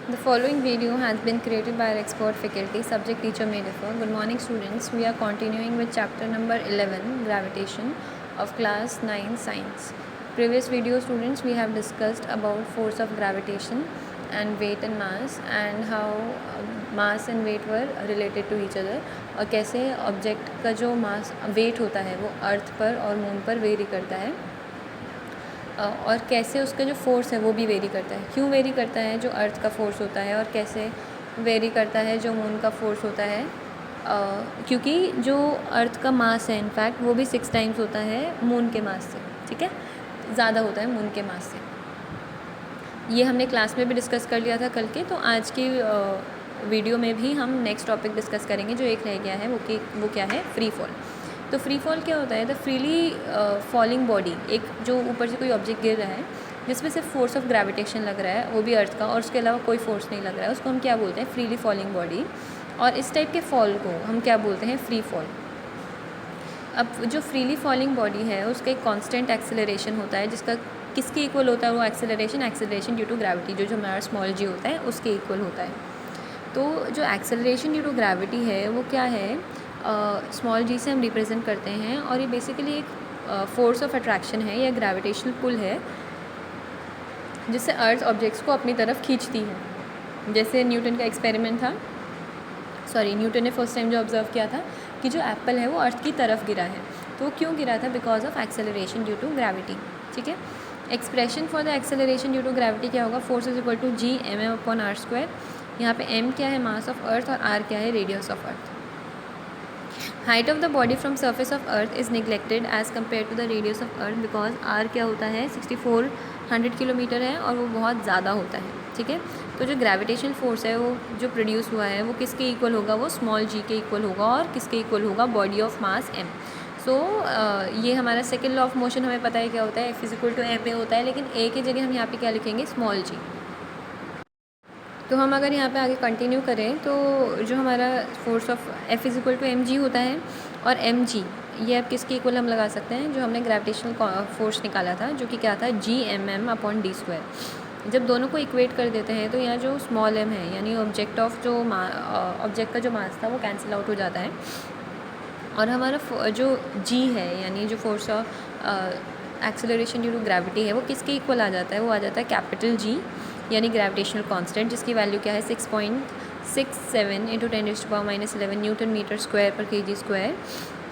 The following video has been created by our expert faculty. Subject teacher may differ. Good morning, students. We are continuing with chapter number 11, Gravitation, of class 9 Science. Previous video, students, we have discussed about force of gravitation and weight and mass, and how mass and weight were related to each other, और कैसे object का जो mass weight होता है वो अर्थ पर और moon पर वेरी करता है, और कैसे उसका जो फोर्स है वो भी वेरी करता है. क्यों वेरी करता है जो अर्थ का फोर्स होता है, और कैसे वेरी करता है जो मून का फोर्स होता है. क्योंकि जो अर्थ का मास है इनफैक्ट वो भी 6 टाइम्स होता है मून के मास से. ठीक है, ज़्यादा होता है मून के मास से. ये हमने क्लास में भी डिस्कस कर लिया था कल के. तो आज की वीडियो में भी हम नेक्स्ट टॉपिक डिस्कस करेंगे जो एक रह गया है, वो क्या है, फ्री फॉल. तो फ्री फॉल क्या होता है? द फ्रीली फॉलिंग बॉडी, एक जो ऊपर से कोई ऑब्जेक्ट गिर रहा है जिसमें सिर्फ फोर्स ऑफ ग्रेविटेशन लग रहा है, वो भी अर्थ का, और उसके अलावा कोई फोर्स नहीं लग रहा है, उसको हम क्या बोलते हैं? Freely falling body. और इस टाइप के फॉल को हम क्या बोलते हैं? Free fall. अब जो फ्रीली फॉलिंग बॉडी है उसका एक कांस्टेंट एक्सेलरेशन होता है, जिसका किसके इक्वल होता है वो एक्सेलरेशन ड्यू टू ग्रेविटी, जो हमारा स्मॉल जी होता है उसके इक्वल होता है. तो जो एक्सेलरेशन ड्यू टू ग्रेविटी है वो क्या है? स्मॉल जी से हम रिप्रेजेंट करते हैं, और ये बेसिकली एक फोर्स ऑफ अट्रैक्शन है या ग्रेविटेशनल पुल है जिससे अर्थ ऑब्जेक्ट्स को अपनी तरफ खींचती है. जैसे न्यूटन का एक्सपेरिमेंट था, न्यूटन ने फर्स्ट टाइम जो ऑब्जर्व किया था कि जो एप्पल है वो अर्थ की तरफ गिरा है. तो क्यों गिरा था? Because of acceleration due to gravity. ठीक है, expression for the acceleration due to gravity क्या होगा? Force is equal to G M M upon R square. यहाँ पे m क्या है? मास ऑफ अर्थ, और r क्या है? Radius of earth. Height of the body from surface of earth is neglected as compare to the radius of earth, because r क्या होता है? 6400 किलोमीटर है, और वो बहुत ज़्यादा होता है. ठीक है, तो जो ग्रेविटेशनल फोर्स है वो जो प्रोड्यूस हुआ है वो किसके इक्वल होगा? वो स्मॉल g के इक्वल होगा. और किसके इक्वल होगा? Body of mass m. सो ये हमारा सेकेंड लॉ ऑफ मोशन हमें पता है क्या होता है? F is equal to M A होता है, लेकिन a की जगह हम यहाँ पे क्या लिखेंगे? Small g. तो हम अगर यहाँ पे आगे कंटिन्यू करें तो जो हमारा force of F is equal to M G होता है, और एम जी ये अब किसके इक्वल हम लगा सकते हैं? जो हमने ग्रेविटेशनल फोर्स निकाला था, जो कि क्या था? G M M upon D square. जब दोनों को इक्वेट कर देते हैं तो यहाँ जो स्मॉल m है, यानी ऑब्जेक्ट का जो मास था वो कैंसिल आउट हो जाता है, और हमारा जो g है, यानी जो force of acceleration due to gravity है, वो किसके इक्वल आ जाता है? वो आ जाता है कैपिटल G, यानी ग्रेविटेशनल कांस्टेंट, जिसकी वैल्यू क्या है? 6.67 इंटू 10⁻⁻11 न्यूटन मीटर स्क्वायर पर kg स्क्वायर.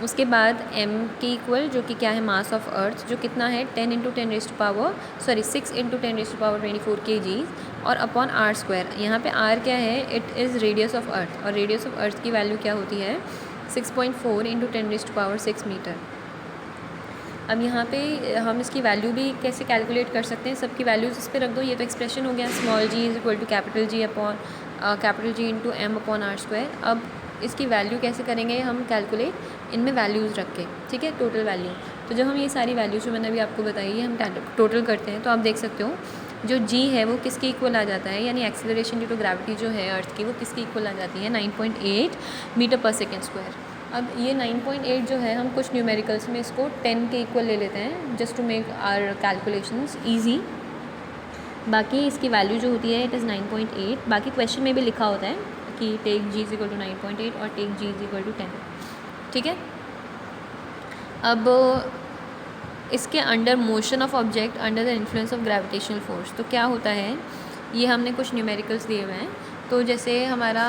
उसके बाद m के इक्वल, जो कि क्या है? मास ऑफ अर्थ, जो कितना है? 6 इंटू 10⁻24 kg, और अपॉन r स्क्वायर. यहाँ पे r क्या है? इट इज़ रेडियस ऑफ अर्थ, और रेडियस ऑफ अर्थ की वैल्यू क्या होती है? 6.4 इंटू 10⁻6 मीटर. अब यहाँ पे हम इसकी वैल्यू भी कैसे कैलकुलेट कर सकते हैं? सबकी वैल्यूज़ इस पे रख दो. ये तो एक्सप्रेशन हो गया, small g is equal to capital G into m upon R square. अब इसकी वैल्यू कैसे करेंगे हम कैलकुलेट? इनमें वैल्यूज़ रख के. ठीक है, टोटल वैल्यू. तो जब हम ये सारी वैल्यूज़ जो मैंने अभी आपको बताई है हम टोटल करते हैं, तो आप देख सकते हो जो g है वो किसके इक्वल आ जाता है? यानी एक्सेलरेशन ड्यू टू ग्रेविटी जो है अर्थ की, वो किसके इक्वल आ जाती है? 9.8 मीटर पर सेकेंड स्क्वायर. अब ये 9.8 जो है, हम कुछ न्यूमेरिकल्स में इसको 10 के इक्वल ले लेते हैं, just to make our calculations easy. बाकी इसकी वैल्यू जो होती है इट इज़ 9.8. बाकी क्वेश्चन में भी लिखा होता है कि take g is equal to 9.8 और take g is equal to 10. ठीक है, अब इसके under motion of object under the influence of gravitational force, तो क्या होता है? ये हमने कुछ न्यूमेरिकल्स दिए हुए हैं. तो जैसे हमारा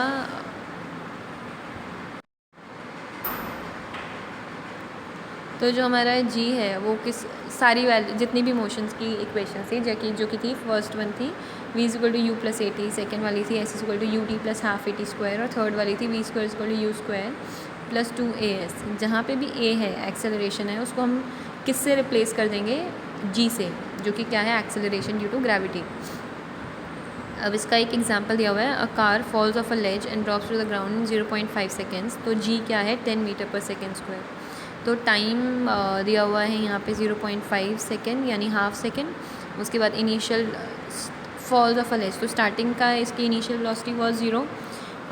जो हमारा g है वो किस सारी वैल्यू जितनी भी मोशंस की इक्वेशन थी, जो कि थी, फर्स्ट वन थी v is equal to U plus A T, second वाली थी s is equal to U T plus half A T square, और थर्ड वाली थी v square is equal to U square plus 2as. जहाँ पे भी a है, acceleration है, उसको हम किससे रिप्लेस कर देंगे? g से, जो कि क्या है? Acceleration due to gravity. अब इसका एक एग्जांपल दिया हुआ है, a car falls off a ledge and drops to the ground in 0.5 seconds. तो g क्या है? 10 मीटर पर सेकेंड स्क्वायर. तो टाइम दिया हुआ है यहाँ पे 0.5 सेकेंड, यानी हाफ सेकेंड. उसके बाद इनिशियल फॉल्स ऑफ अ लेज, तो स्टार्टिंग का इसकी इनिशियल वेलोसिटी वाज 0,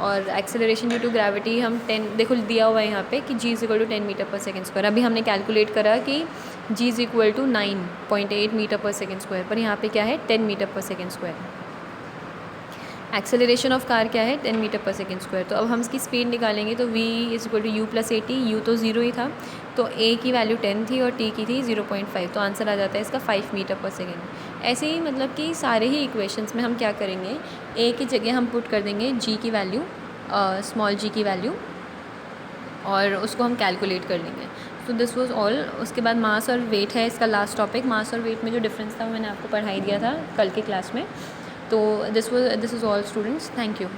और एक्सेलरेशन ड्यू टू ग्रेविटी हम 10, देखो दिया हुआ है यहाँ पे कि g is equal to 10 meter per second square. अभी हमने कैलकुलेट करा कि g is equal to 9.8 meter per second square, पर यहाँ पे क्या है? 10 meter per second square. Acceleration of car क्या है 10 मीटर पर सेकेंड स्क्वायर। तो अब हम इसकी स्पीड निकालेंगे तो v is equal to U plus A T. U तो 0 ही था, तो a की वैल्यू 10 थी और t की थी 0.5, तो आंसर आ जाता है इसका 5 मीटर पर सेकेंड। ऐसे ही मतलब कि सारे ही इक्वेशंस में हम क्या करेंगे, a की जगह हम पुट कर देंगे g की वैल्यू, स्मॉल g की वैल्यू, और उसको हम कैलकुलेट कर लेंगे। So this was all. उसके बाद मास और वेट है इसका लास्ट टॉपिक। मास और वेट में जो डिफरेंस था वो मैंने आपको पढ़ाई दिया था कल की क्लास में। तो this is all students, thank you.